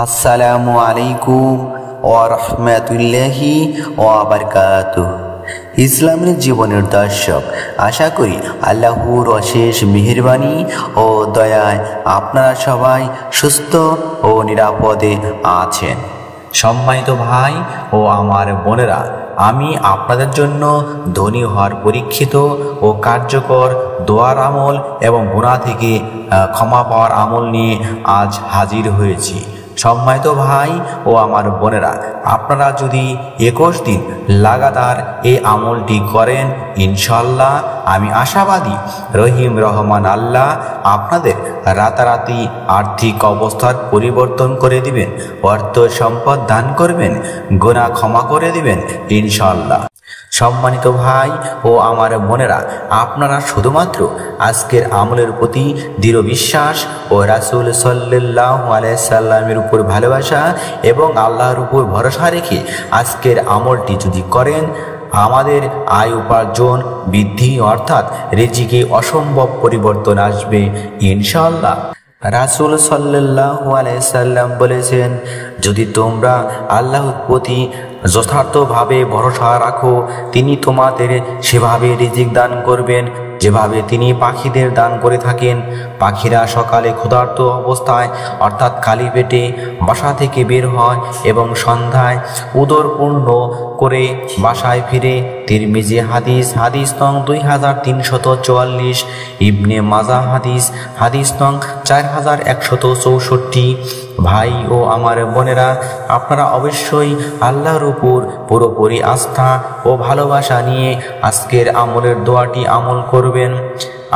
আসসালামু আলাইকুম ওয়া রাহমাতুল্লাহি ওয়া বারাকাতুহু। ইসলামের জীবনের দর্শক, আশা করি আল্লাহর অশেষ মেহেরবানি ও দয়ায় আপনারা সবাই সুস্থ ও নিরাপদে আছেন। সম্মানিত ভাই ও আমার বোনেরা, আমি আপনাদের জন্য ধনী হওয়ার পরীক্ষিত ও কার্যকর দোয়ার আমল এবং গুনাহ থেকে ক্ষমা পাওয়ার আমল নিয়ে আজ হাজির হয়েছি। সম্মানিত ভাই ও আমার বোনেরা, আপনারা যদি 21 দিন লাগাতার এই আমলটি করেন, ইনশাল্লাহ আমি আশাবাদী রহিম রহমান আল্লাহ আপনাদের রাতারাতি আর্থিক অবস্থার পরিবর্তন করে দিবেন, অর্থ সম্পদ দান করবেন, গুনাহ ক্ষমা করে দিবেন ইনশাল্লাহ। সম্মানিত ভাই ও আমার বোনেরা, আপনারা শুধুমাত্র আজকের আমলের প্রতি দৃঢ় বিশ্বাস ও রাসূল সাল্লাল্লাহু আলাইহি সাল্লামের উপর ভালোবাসা এবং আল্লাহর উপর ভরসা রেখে আজকের আমলটি যদি করেন, আমাদের আয় উপার্জন বৃদ্ধি অর্থাৎ রিজিকে অসম্ভব পরিবর্তন আসবে ইনশাআল্লাহ। রাসূল সাল্লাল্লাহু আলাইহি সাল্লাম বলেছেন, যদি তোমরা আল্লাহর প্রতি যথার্থভাবে ভরসা রাখো, তিনি তোমাদের সেভাবে রিজিক দান করবেন যেভাবে তিনি পাখিদের দান করে থাকেন। পাখিরা সকালে ক্ষুধার্ত অবস্থায় অর্থাৎ খালি পেটে বাসা থেকে বের হয় এবং সন্ধ্যায় উদর পূর্ণ করে বাসায় ফিরে। তিরমিজি হাদিস নং 2344, ইবনে মাজাহ হাদিস নং 4164। ভাই ও আমার বোনেরা, আপনারা অবশ্যই আল্লাহর উপর পুরোপুরি আস্থা ও ভালোবাসা নিয়ে আজকের আমলের দোয়াটি আমল করবেন।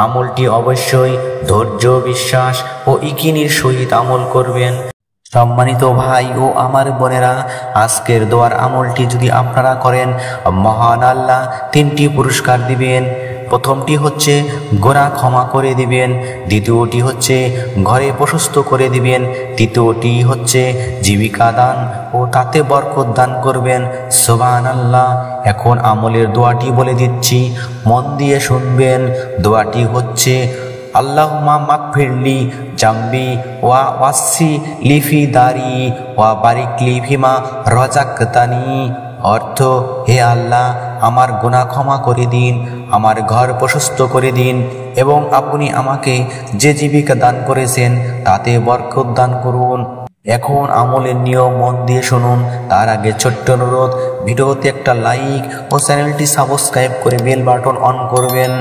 আমলটি অবশ্যই ধৈর্য, বিশ্বাস ও ইকিনের সহিত আমল করবেন। সম্মানিত ভাই ও আমার বোনেরা, আজকের দোয়ার আমলটি যদি আপনারা করেন, মহান আল্লাহ 3টি পুরস্কার দিবেন। প্রথমটি হচ্ছে গুনাহ ক্ষমা করে দিবেন, দ্বিতীয়টি হচ্ছে ঘরে প্রশস্ত করে দিবেন, তৃতীয়টি হচ্ছে জীবিকা দান ও তাতে বরকত দান করবেন। সুবহানাল্লাহ। এখন আমলের দোয়াটি বলে দিচ্ছি, মন দিয়ে শুনবেন। দোয়াটি হচ্ছে আল্লাহুম্মা মাগফিরলি জামবি ওয়া ওয়াসি লিফি দারি ওয়া বারিক লি ফিমা রাযাকতানি। অর্থ, হে আল্লাহ, আমার গুনাহ ক্ষমা করে দিন, আমার ঘর প্রশস্ত করে দিন এবং আপনি আমাকে যে জীবিকা দান করেছেন তাতে বরকত দান করুন। এখন আমলের নিয়ম মন দিয়ে শুনুন। তার আগে ছোট্ট অনুরোধ, ভিডিওতে একটা লাইক ও চ্যানেলটি সাবস্ক্রাইব করে বেল বাটন অন করবেন।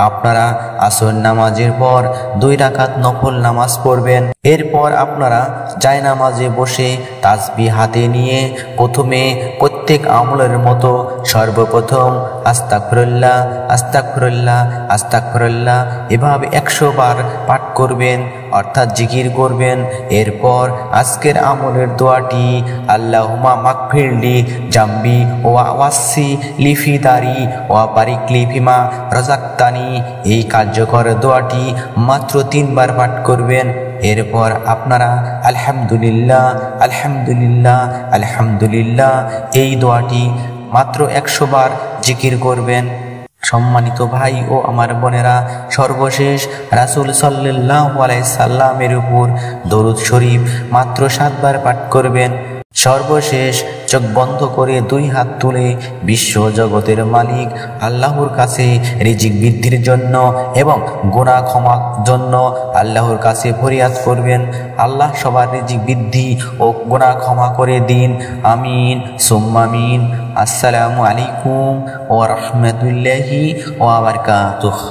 আপনারা আসর নামাজের পর 2 রাকাত নফল নামাজ পড়বেন। এরপর আপনারা জায়নামাজে বসে তাসবিহ হাতে নিয়ে প্রথমে প্রত্যেক আমলের মতো সর্বপ্রথম আস্তাগফিরুল্লাহ আস্তাগফিরুল্লাহ আস্তাগফিরুল্লাহ এভাবে 100 বার পাঠ করবেন অর্থাৎ জিকির করবেন। এরপর আজকের আমলের দোয়াটি আল্লাহুম্মা মাগফিরলি জামবি ওয়া ওয়াসি লিফি দারি ওয়া বারিক লি ফিমা রাযাকতানি, এই কার্যকর দোয়াটি মাত্র 3 বার পাঠ করবেন। এরপর আপনারা আলহামদুলিল্লাহ আলহামদুলিল্লাহ আলহামদুলিল্লাহ এই দোয়াটি মাত্র 100 বার জিকির করবেন। সম্মানিত ভাই ও আমার বোনেরা, সর্বশেষ রাসূল সাল্লাল্লাহু আলাইহি সাল্লামের উপর দরুদ শরীফ মাত্র 7 বার পাঠ করবেন। সর্বশেষ চোখ বন্ধ করে 2 হাত তুলে বিশ্ব জগতের মালিক আল্লাহর কাছে রিজিক বৃদ্ধির জন্য এবং গুনাহ ক্ষমার জন্য আল্লাহর কাছে ফরিয়াদ করবেন। আল্লাহ সবার রিজিক বৃদ্ধি ও গুনাহ ক্ষমা করে দিন, আমিন সুম্মা আমিন। আসসালামু আলাইকুম ওয়া রাহমাতুল্লাহি ওয়া বারাকাতুহু।